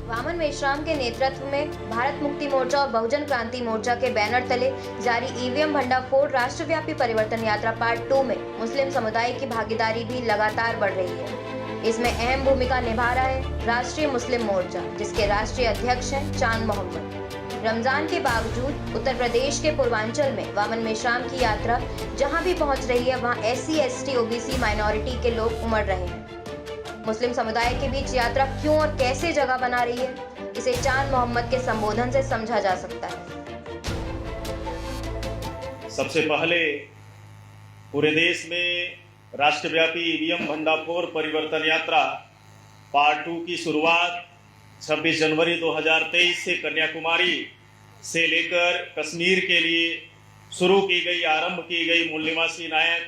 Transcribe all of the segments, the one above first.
वामन मेश्राम के नेतृत्व में भारत मुक्ति मोर्चा और बहुजन क्रांति मोर्चा के बैनर तले जारी ईवीएम भंडाफोड़ राष्ट्रव्यापी परिवर्तन यात्रा पार्ट 2 में मुस्लिम समुदाय की भागीदारी भी लगातार बढ़ रही है। इसमें अहम भूमिका निभा रहा है राष्ट्रीय मुस्लिम मोर्चा, जिसके राष्ट्रीय अध्यक्ष हैं चांद मोहम्मद। रमजान के बावजूद उत्तर प्रदेश के पूर्वांचल में वामन मेश्राम की यात्रा जहां भी पहुंच रही है, वहां SC, ST, OBC माइनॉरिटी के लोग उमड़ रहे हैं। मुस्लिम समुदाय के बीच यात्रा क्यों और कैसे जगह बना रही है, इसे चांद मोहम्मद के संबोधन से समझा जा सकता है। सबसे पहले पूरे देश में राष्ट्रव्यापी ईवीएम भंडाफोड़ परिवर्तन यात्रा पार्ट 2 की शुरुआत 26 जनवरी 2023 से कन्याकुमारी से लेकर कश्मीर के लिए शुरू की गई, आरंभ की गई। मूल निवासी नायक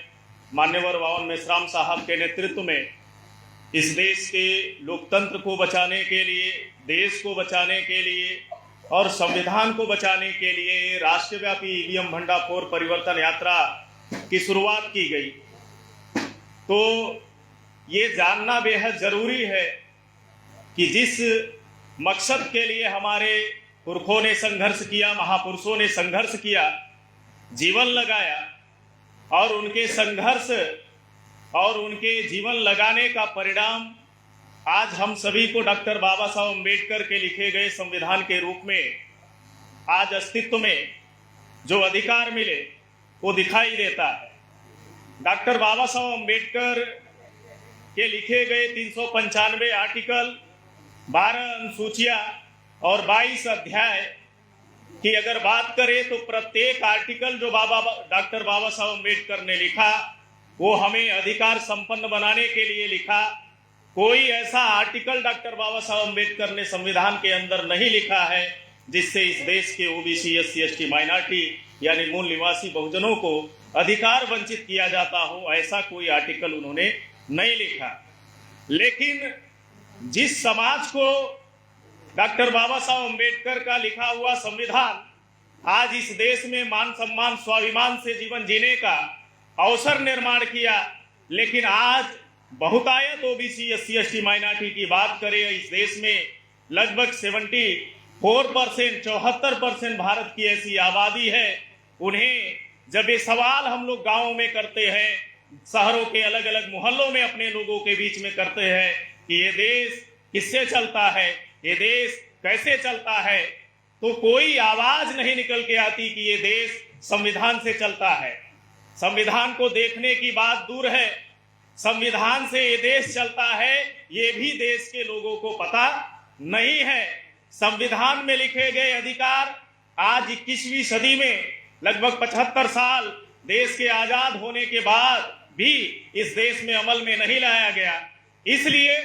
मान्यवर वामन मेश्राम साहब के नेतृत्व में इस देश के लोकतंत्र को बचाने के लिए, देश को बचाने के लिए और संविधान को बचाने के लिए राष्ट्रव्यापी ईवीएम भंडाफोड़ परिवर्तन यात्रा की शुरुआत की गई। तो ये जानना बेहद जरूरी है कि जिस मकसद के लिए हमारे पुरखों ने संघर्ष किया, महापुरुषों ने संघर्ष किया, जीवन लगाया, और उनके संघर्ष और उनके जीवन लगाने का परिणाम आज हम सभी को डॉक्टर बाबा साहब अम्बेडकर के लिखे गए संविधान के रूप में आज अस्तित्व में जो अधिकार मिले वो दिखाई देता है। डॉक्टर बाबा साहब अम्बेडकर के लिखे गए 395 आर्टिकल, 12 अनुसूचियां और 22 अध्याय की अगर बात करें तो प्रत्येक आर्टिकल जो डॉक्टर बाबा साहब अम्बेडकर ने लिखा वो हमें अधिकार संपन्न बनाने के लिए लिखा। कोई ऐसा आर्टिकल डॉक्टर बाबा साहब अम्बेडकर ने संविधान के अंदर नहीं लिखा है जिससे इस देश के OBC, SC, ST माइनॉरिटी यानी मूल निवासी बहुजनों को अधिकार वंचित किया जाता हो, ऐसा कोई आर्टिकल उन्होंने नहीं लिखा। लेकिन जिस समाज को डॉक्टर बाबा साहब अम्बेडकर का लिखा हुआ संविधान आज इस देश में मान सम्मान स्वाभिमान से जीवन जीने का अवसर निर्माण किया, लेकिन आज बहुतायत OBC, SC, ST माइनॉरिटी की बात करें, इस देश में लगभग 74%, 74% भारत की ऐसी आबादी है। उन्हें जब ये सवाल हम लोग गांवों में करते हैं, शहरों के अलग अलग मोहल्लों में अपने लोगों के बीच में करते हैं कि ये देश किससे चलता है, ये देश कैसे चलता है, तो कोई आवाज नहीं निकल के आती कि ये देश संविधान से चलता है। संविधान को देखने की बात दूर है, संविधान से ये देश चलता है ये भी देश के लोगों को पता नहीं है। संविधान में लिखे गए अधिकार आज 21वीं सदी में लगभग 75 साल देश के आजाद होने के बाद भी इस देश में अमल में नहीं लाया गया। इसलिए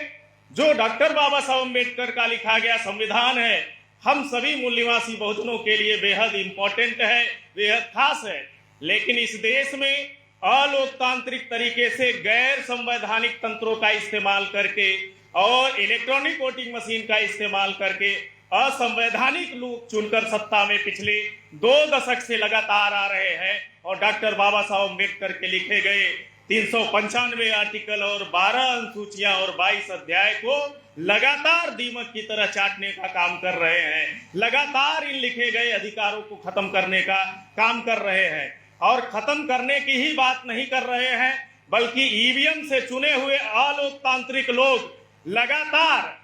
जो डॉक्टर बाबा साहब अम्बेडकर का लिखा गया संविधान है, हम सभी मूल निवासी बहुजनों के लिए बेहद इंपॉर्टेंट है, बेहद खास है। लेकिन इस देश में अलोकतांत्रिक तरीके से गैर संवैधानिक तंत्रों का इस्तेमाल करके और इलेक्ट्रॉनिक वोटिंग मशीन का इस्तेमाल करके असंवैधानिक लोग चुनकर सत्ता में पिछले 2 दशक से लगातार आ रहे हैं और डॉक्टर बाबा साहब अम्बेडकर के लिखे गए 395 आर्टिकल और 12 अनुसूचियां और 22 अध्याय को लगातार दीमक की तरह चाटने का काम कर रहे हैं, लगातार इन लिखे गए अधिकारों को खत्म करने का काम कर रहे हैं। और खत्म करने की ही बात नहीं कर रहे हैं, बल्कि ईवीएम से चुने हुए अलोकतांत्रिक लोग लगातार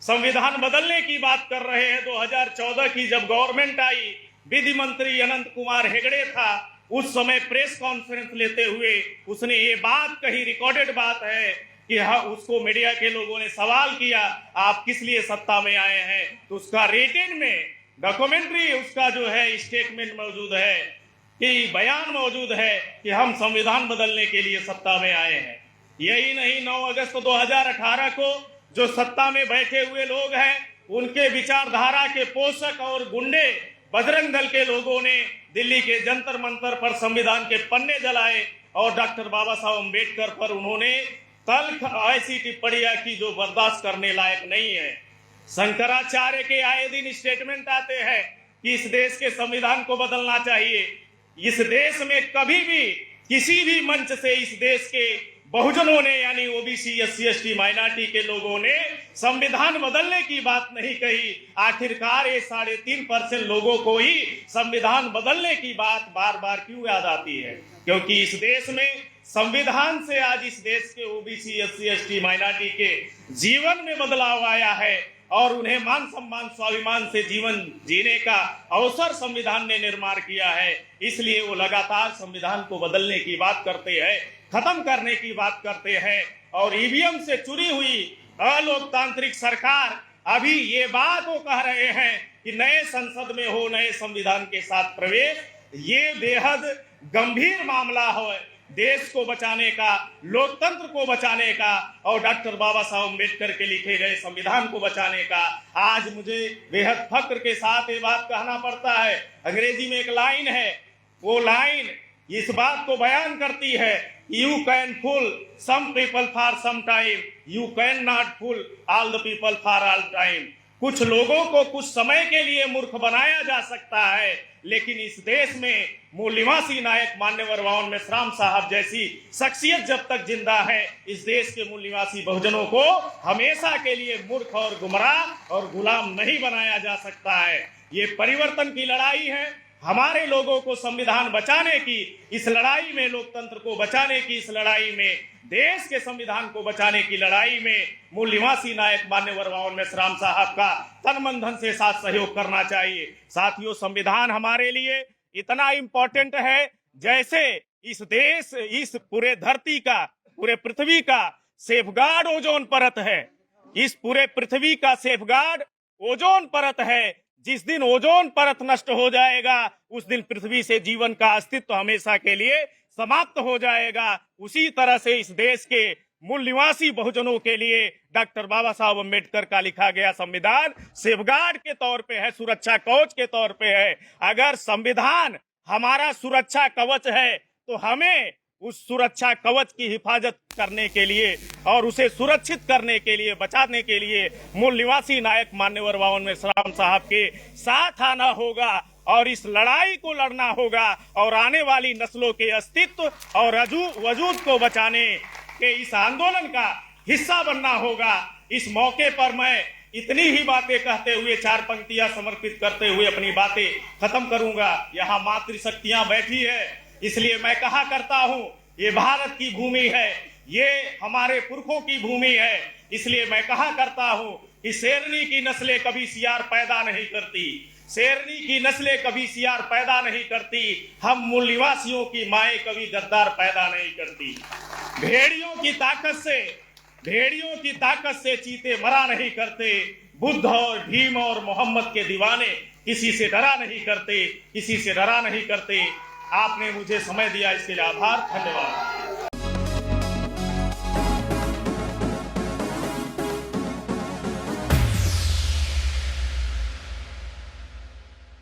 संविधान बदलने की बात कर रहे हैं। 2014 की जब गवर्नमेंट आई, विधि मंत्री अनंत कुमार हेगड़े था, उस समय प्रेस कॉन्फ्रेंस लेते हुए उसने ये बात कही, रिकॉर्डेड बात है कि हाँ, उसको मीडिया के लोगों ने सवाल किया आप किस लिए सत्ता में आए हैं, तो उसका रिटन में डॉक्यूमेंट्री उसका जो है स्टेटमेंट मौजूद है कि बयान मौजूद है कि हम संविधान बदलने के लिए सत्ता में आए हैं। यही नहीं, 9 अगस्त 2018 को जो सत्ता में बैठे हुए लोग हैं उनके विचारधारा के पोषक और गुंडे बजरंग दल के लोगों ने दिल्ली के जंतर मंतर पर संविधान के पन्ने जलाए और डॉक्टर बाबा साहब अम्बेडकर पर उन्होंने तल्ख ऐसी टिप्पणियां की जो बर्दाश्त करने लायक नहीं है। शंकराचार्य के आए दिन स्टेटमेंट आते हैं कि इस देश के संविधान को बदलना चाहिए। इस देश में कभी भी किसी भी मंच से इस देश के बहुजनों ने यानी ओबीसी, एससी, एसटी, माइनॉरिटी के लोगों ने संविधान बदलने की बात नहीं कही। आखिरकार ये 3.5% लोगों को ही संविधान बदलने की बात बार बार क्यों याद आती है? क्योंकि इस देश में संविधान से आज इस देश के ओबीसी, एससी, एसटी, माइनॉरिटी के जीवन में बदलाव आया है और उन्हें मान सम्मान स्वाभिमान से जीवन जीने का अवसर संविधान ने निर्माण किया है। इसलिए वो लगातार संविधान को बदलने की बात करते हैं, खत्म करने की बात करते हैं और ईवीएम से चुनी हुई अलोकतांत्रिक सरकार अभी ये बात वो कह रहे हैं कि नए संसद में हो नए संविधान के साथ प्रवेश। ये बेहद गंभीर मामला है देश को बचाने का, लोकतंत्र को बचाने का और डॉक्टर बाबा साहब अम्बेडकर के लिखे गए संविधान को बचाने का। आज मुझे बेहद फक्र के साथ ये बात कहना पड़ता है। अंग्रेजी में एक लाइन है, वो लाइन इस बात को बयान करती है, you can fool some people for some time, you can not fool all the people for all time. कुछ लोगों को कुछ समय के लिए मूर्ख बनाया जा सकता है, लेकिन इस देश में मूल निवासी नायक मान्यवर बावन मेश्राम साहब जैसी शख्सियत जब तक जिंदा है, इस देश के मूल निवासी बहुजनों को हमेशा के लिए मूर्ख और गुमराह और गुलाम नहीं बनाया जा सकता है। ये परिवर्तन की लड़ाई है, हमारे लोगों को संविधान बचाने की इस लड़ाई में, लोकतंत्र को बचाने की इस लड़ाई में, देश के संविधान को बचाने की लड़ाई में मूल निवासी नायक मान्यवर बावन मेश्राम साहब का तन मन धन से साथ सहयोग करना चाहिए। साथियों, संविधान हमारे लिए इतना इम्पोर्टेंट है जैसे इस देश, इस पूरे धरती का, पूरे पृथ्वी का सेफगार्ड ओजोन परत है। इस पूरे पृथ्वी का सेफगार्ड ओजोन परत है। जिस दिन ओजोन परत नष्ट हो जाएगा उस दिन पृथ्वी से जीवन का अस्तित्व हमेशा के लिए समाप्त हो जाएगा। उसी तरह से इस देश के मूल निवासी बहुजनों के लिए डॉक्टर बाबा साहब अम्बेडकर का लिखा गया संविधान सेफगार्ड के तौर पे है, सुरक्षा कवच के तौर पे है। अगर संविधान हमारा सुरक्षा कवच है तो हमें उस सुरक्षा कवच की हिफाजत करने के लिए और उसे सुरक्षित करने के लिए, बचाने के लिए मूल निवासी नायक मान्यवर बावन मेश्राम साहब के साथ आना होगा और इस लड़ाई को लड़ना होगा और आने वाली नस्लों के अस्तित्व और वजूद को बचाने के इस आंदोलन का हिस्सा बनना होगा। इस मौके पर मैं इतनी ही बातें कहते हुए, 4 पंक्तियां समर्पित करते हुए अपनी बातें खत्म करूंगा। यहाँ मातृशक्तियां बैठी है, इसलिए मैं कहा करता हूं, ये भारत की भूमि है, ये हमारे पुरखों की भूमि है। इसलिए मैं कहा करता हूं कि शेरनी की नस्लें कभी सियार पैदा नहीं करती, शेरनी की नस्लें कभी सियार पैदा नहीं करती। हम मूल निवासियों की माएं कभी गद्दार पैदा नहीं करती। भेड़ियों की ताकत से चीते मरा नहीं करते। बुद्ध और भीम और मोहम्मद के दीवाने किसी से डरा नहीं करते, किसी से डरा नहीं करते। आपने मुझे समय दिया, इसके लिए आभार, धन्यवाद।